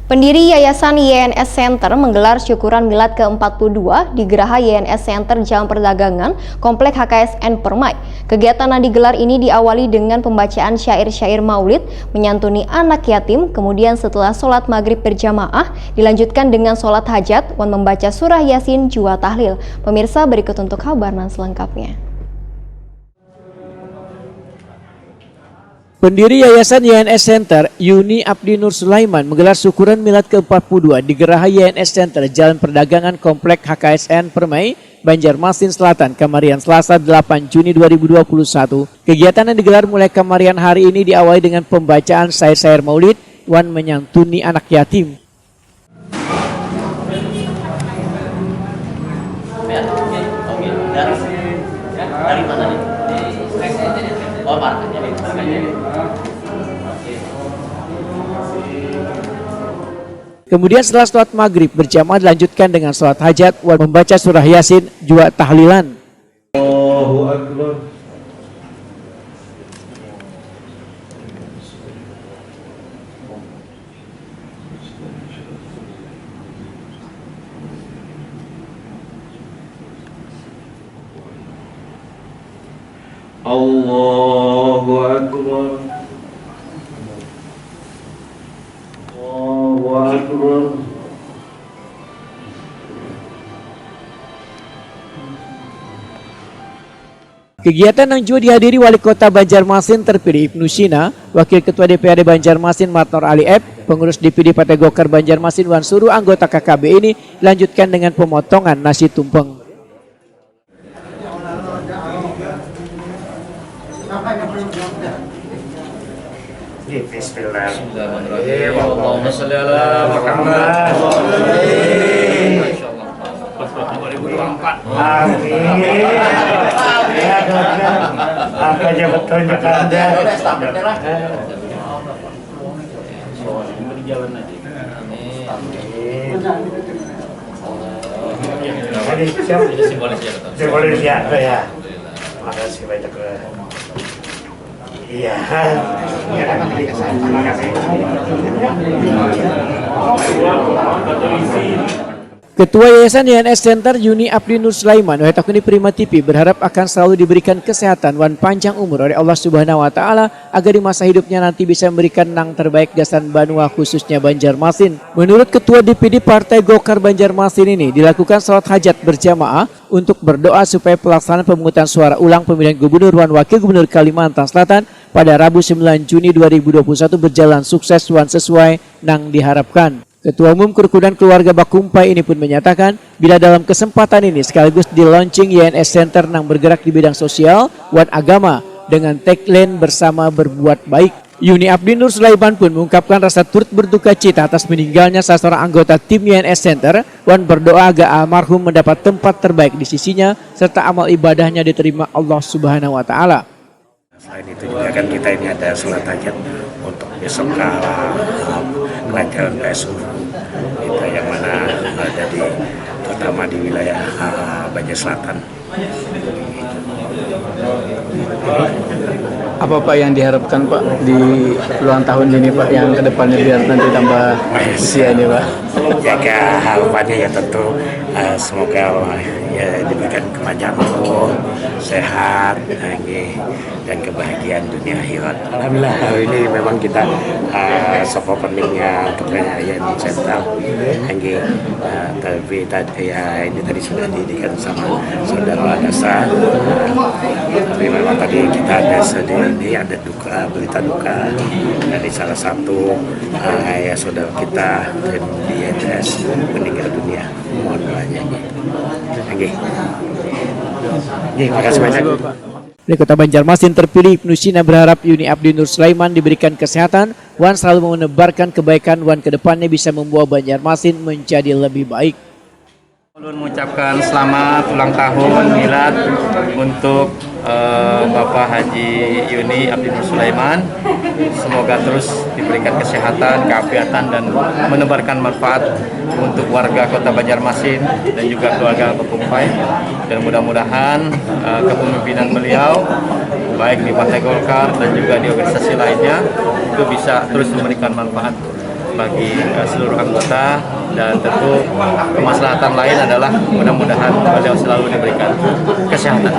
Pendiri Yayasan YNS Center menggelar syukuran milad ke-42 di Geraha YNS Center Jalan Perdagangan, Komplek HKSN Permai. Kegiatan yang digelar ini diawali dengan pembacaan syair-syair maulid, menyantuni anak yatim, kemudian setelah sholat maghrib berjamaah, dilanjutkan dengan sholat hajat, dan membaca surah Yasin jua tahlil. Pemirsa, berikut untuk kabar selengkapnya. Pendiri Yayasan YNS Center, Yuni Abdi Nur Sulaiman, menggelar syukuran milad ke-42 di Geraha YNS Center Jalan Perdagangan Komplek HKSN Permai, Banjarmasin Selatan, Kamarian Selasa 8 Juni 2021. Kegiatan yang digelar mulai Kamarian hari ini diawali dengan pembacaan syair-syair maulid, wan menyantuni anak yatim. Dari mana nih? Oh, Kemudian setelah sholat maghrib berjamaah dilanjutkan dengan sholat hajat, wan membaca surah Yasin jua tahlilan. Allahu Akbar. Allahu Akbar. Allahu Akbar. Kegiatan yang juga dihadiri Wali Kota Banjarmasin terpilih Ibnu Sina, Wakil Ketua DPRD Banjarmasin Matnor Ali F, pengurus DPD Partai Golkar Banjarmasin wan seluruh anggota KKB ini dilanjutkan dengan pemotongan nasi tumpeng. Bismillahirrahmanirrahim. Allahumma sholli ala Muhammad. Masyaallah. Pas 2024. Amin. Ya dokter, apa aja betulnya ada. Berjalan aja. Amin. Jadi siap. Ini simbolis ya, Dokter. Simbolis ya, ya. Makasih banyak. Iya. Terima kasih. Ketua Yayasan YNS Center Yuni Abdi Nur Sulaiman, Wahetakuni Prima TV, berharap akan selalu diberikan kesehatan wan panjang umur oleh Allah Subhanahu wa Ta'ala agar di masa hidupnya nanti bisa memberikan nang terbaik gasan Banua khususnya Banjarmasin. Menurut Ketua DPD Partai Golkar Banjarmasin ini, dilakukan sholat hajat berjamaah untuk berdoa supaya pelaksanaan pemungutan suara ulang pemilihan Gubernur dan Wakil Gubernur Kalimantan Selatan pada Rabu 9 Juni 2021 berjalan sukses wan sesuai nang diharapkan. Ketua Umum Kerukunan Keluarga Bakumpai ini pun menyatakan bila dalam kesempatan ini sekaligus di launching YNS Center nang bergerak di bidang sosial wan agama dengan tagline bersama berbuat baik. Yuni Abdi Nur Sulaiman pun mengungkapkan rasa turut berduka cita atas meninggalnya salah seorang anggota tim YNS Center wan berdoa agar almarhum mendapat tempat terbaik di sisinya serta amal ibadahnya diterima Allah Subhanahu wa Ta'ala. Selain itu juga kan kita ini ada sholat hajat untuk besok kelancaran PSU kita yang mana ada di terutama di wilayah Banjar Selatan. Apa Pak yang diharapkan Pak di ulang tahun ini Pak yang kedepannya biar nanti tambah usia ini Pak? Jaga harapannya ya tentu semoga ya diberikan kepanjangan umur, sehat, dan kebahagiaan dunia akhirat. Alhamdulillah hari ini memang kita soft openingnya kepercayaan Center, tapi ya ini tadi sudah didikan sama saudara Dasa. Tapi memang tadi kita ada sedih ini ada duka, berita duka dari salah satu ya saudara kita di YNS meninggal dunia. Mohon doanya. Terima kasih banyak. Wali Kota Banjarmasin terpilih Ibnu Sina berharap Yuni Abdi Nur Sulaiman diberikan kesehatan wan selalu menebarkan kebaikan wan kedepannya bisa membawa Banjarmasin menjadi lebih baik. Ulun mengucapkan selamat ulang tahun milad untuk Bapak Haji Yuni Abdi Nur Sulaiman. Semoga terus diberikan kesehatan, keafiatan dan menebarkan manfaat untuk warga Kota Banjarmasin dan juga keluarga Bakumpai. Dan mudah-mudahan kepemimpinan beliau baik di Partai Golkar dan juga di organisasi lainnya itu bisa terus memberikan manfaat bagi seluruh anggota, dan tentu kemaslahatan lain adalah mudah-mudahan beliau selalu diberikan kesehatan.